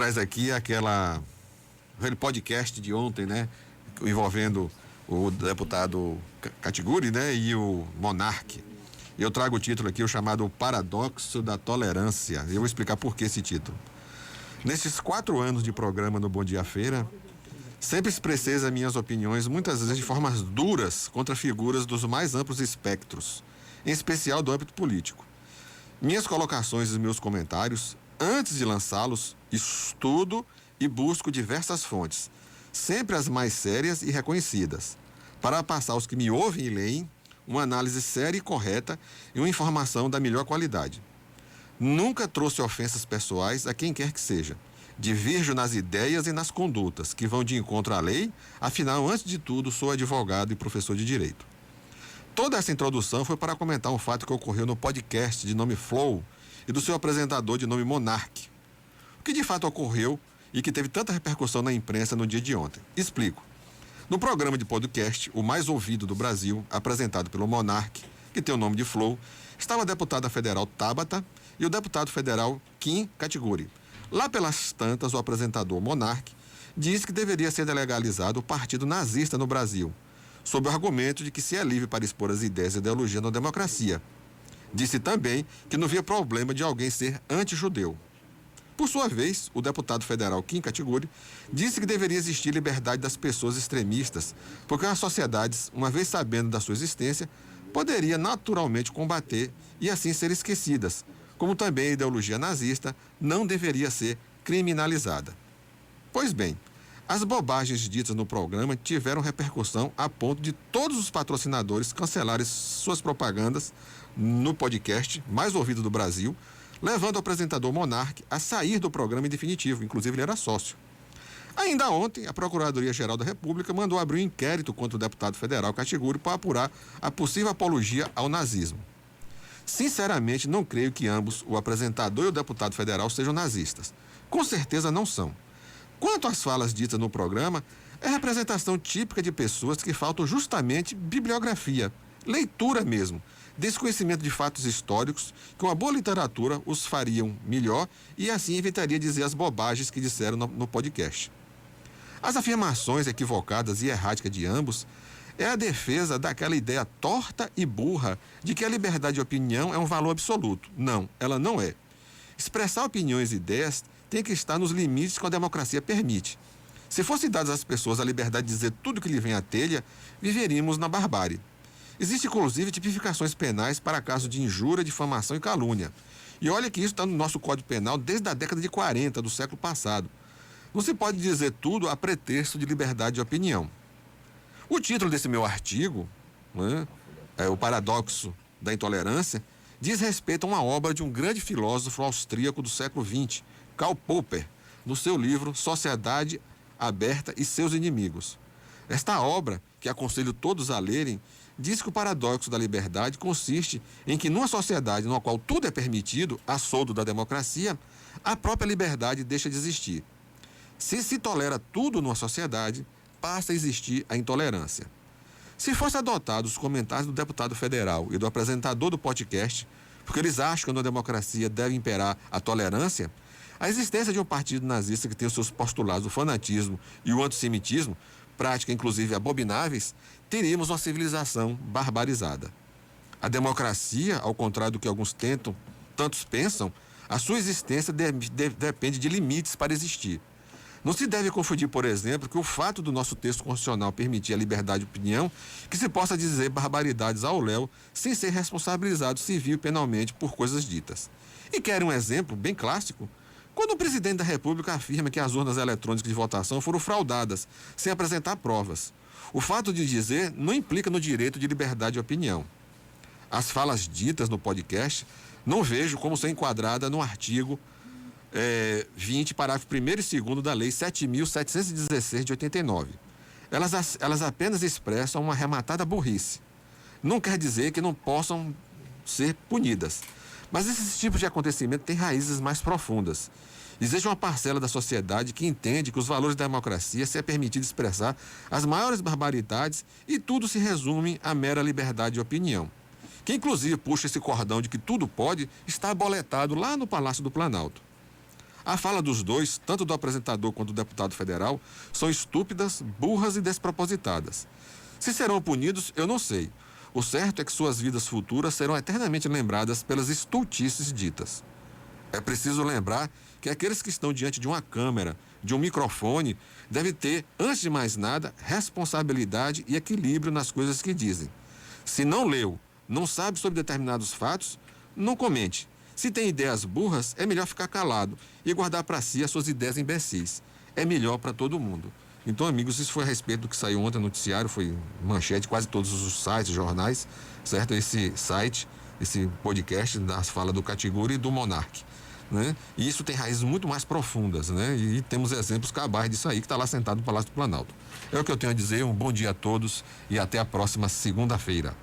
Traz aqui aquele podcast de ontem, né? Envolvendo o deputado Catiguri, né? E o Monark. Eu trago o título aqui, o chamado Paradoxo da Tolerância. Eu vou explicar por que esse título. Nesses 4 anos de programa no Bom Dia Feira, sempre expressei as minhas opiniões, muitas vezes de formas duras, contra figuras dos mais amplos espectros, em especial do âmbito político. Minhas colocações e meus comentários, antes de lançá-los, estudo e busco diversas fontes, sempre as mais sérias e reconhecidas, para passar aos que me ouvem e leem uma análise séria e correta e uma informação da melhor qualidade. Nunca trouxe ofensas pessoais a quem quer que seja. Divirjo nas ideias e nas condutas que vão de encontro à lei, afinal, antes de tudo, sou advogado e professor de direito. Toda essa introdução foi para comentar um fato que ocorreu no podcast de nome Flow e do seu apresentador de nome Monark. O que de fato ocorreu e que teve tanta repercussão na imprensa no dia de ontem? Explico. No programa de podcast, o mais ouvido do Brasil, apresentado pelo Monark, que tem o nome de Flow, estava a deputada federal Tabata e o deputado federal Kim Catiguri. Lá pelas tantas, o apresentador Monark disse que deveria ser legalizado o partido nazista no Brasil, sob o argumento de que se é livre para expor as ideias e ideologia na democracia. Disse também que não via problema de alguém ser anti-judeu. Por sua vez, o deputado federal Kim Catiguri disse que deveria existir liberdade das pessoas extremistas, porque as sociedades, uma vez sabendo da sua existência, poderia naturalmente combater e assim ser esquecidas, como também a ideologia nazista não deveria ser criminalizada. Pois bem, as bobagens ditas no programa tiveram repercussão a ponto de todos os patrocinadores cancelarem suas propagandas no podcast mais ouvido do Brasil, levando o apresentador Monark a sair do programa em definitivo, inclusive ele era sócio. Ainda ontem, a Procuradoria-Geral da República mandou abrir um inquérito contra o deputado federal Catiguri para apurar a possível apologia ao nazismo. Sinceramente, não creio que ambos, o apresentador e o deputado federal, sejam nazistas. Com certeza não são. Quanto às falas ditas no programa, é representação típica de pessoas que faltam justamente bibliografia, leitura mesmo, desconhecimento de fatos históricos, que uma boa literatura os fariam melhor e assim evitaria dizer as bobagens que disseram no podcast. As afirmações equivocadas e erráticas de ambos é a defesa daquela ideia torta e burra de que a liberdade de opinião é um valor absoluto. Não, ela não é. Expressar opiniões e ideias tem que estar nos limites que a democracia permite. Se fosse dada às pessoas a liberdade de dizer tudo que lhe vem à telha, viveríamos na barbárie. Existem, inclusive, tipificações penais para casos de injúria, difamação e calúnia. E olha que isso está no nosso Código Penal desde a década de 40 do século passado. Não se pode dizer tudo a pretexto de liberdade de opinião. O título desse meu artigo, né, é O Paradoxo da Intolerância, diz respeito a uma obra de um grande filósofo austríaco do século XX, Karl Popper, no seu livro Sociedade Aberta e Seus Inimigos. Esta obra, que aconselho todos a lerem, diz que o paradoxo da liberdade consiste em que numa sociedade na qual tudo é permitido, a soldo da democracia, a própria liberdade deixa de existir. Se tolera tudo numa sociedade, passa a existir a intolerância. Se fosse adotados os comentários do deputado federal e do apresentador do podcast, porque eles acham que na democracia deve imperar a tolerância, a existência de um partido nazista que tem os seus postulados, o fanatismo e o antissemitismo, prática inclusive abomináveis, teríamos uma civilização barbarizada. A democracia, ao contrário do que alguns tantos pensam, a sua existência depende de limites para existir. Não se deve confundir, por exemplo, que o fato do nosso texto constitucional permitir a liberdade de opinião, que se possa dizer barbaridades ao léu, sem ser responsabilizado civil e penalmente por coisas ditas. E querem um exemplo bem clássico? Quando o presidente da República afirma que as urnas eletrônicas de votação foram fraudadas, sem apresentar provas. O fato de dizer não implica no direito de liberdade de opinião. As falas ditas no podcast não vejo como ser enquadrada no artigo 20, parágrafo 1º e 2º da Lei 7.716 de 89. Elas apenas expressam uma arrematada burrice. Não quer dizer que não possam ser punidas. Mas esse tipo de acontecimento tem raízes mais profundas. Existe uma parcela da sociedade que entende que os valores da democracia se é permitido expressar as maiores barbaridades e tudo se resume à mera liberdade de opinião. Quem inclusive puxa esse cordão de que tudo pode está aboletado lá no Palácio do Planalto. A fala dos dois, tanto do apresentador quanto do deputado federal, são estúpidas, burras e despropositadas. Se serão punidos, eu não sei. O certo é que suas vidas futuras serão eternamente lembradas pelas estultices ditas. É preciso lembrar que aqueles que estão diante de uma câmera, de um microfone, devem ter, antes de mais nada, responsabilidade e equilíbrio nas coisas que dizem. Se não leu, não sabe sobre determinados fatos, não comente. Se tem ideias burras, é melhor ficar calado e guardar para si as suas ideias imbecis. É melhor para todo mundo. Então, amigos, isso foi a respeito do que saiu ontem no noticiário, foi manchete, quase todos os sites, jornais, certo? Esse site, esse podcast das falas do Catiguri e do Monark, né? E isso tem raízes muito mais profundas, né? E temos exemplos cabais disso aí, que está lá sentado no Palácio do Planalto. É o que eu tenho a dizer, um bom dia a todos e até a próxima segunda-feira.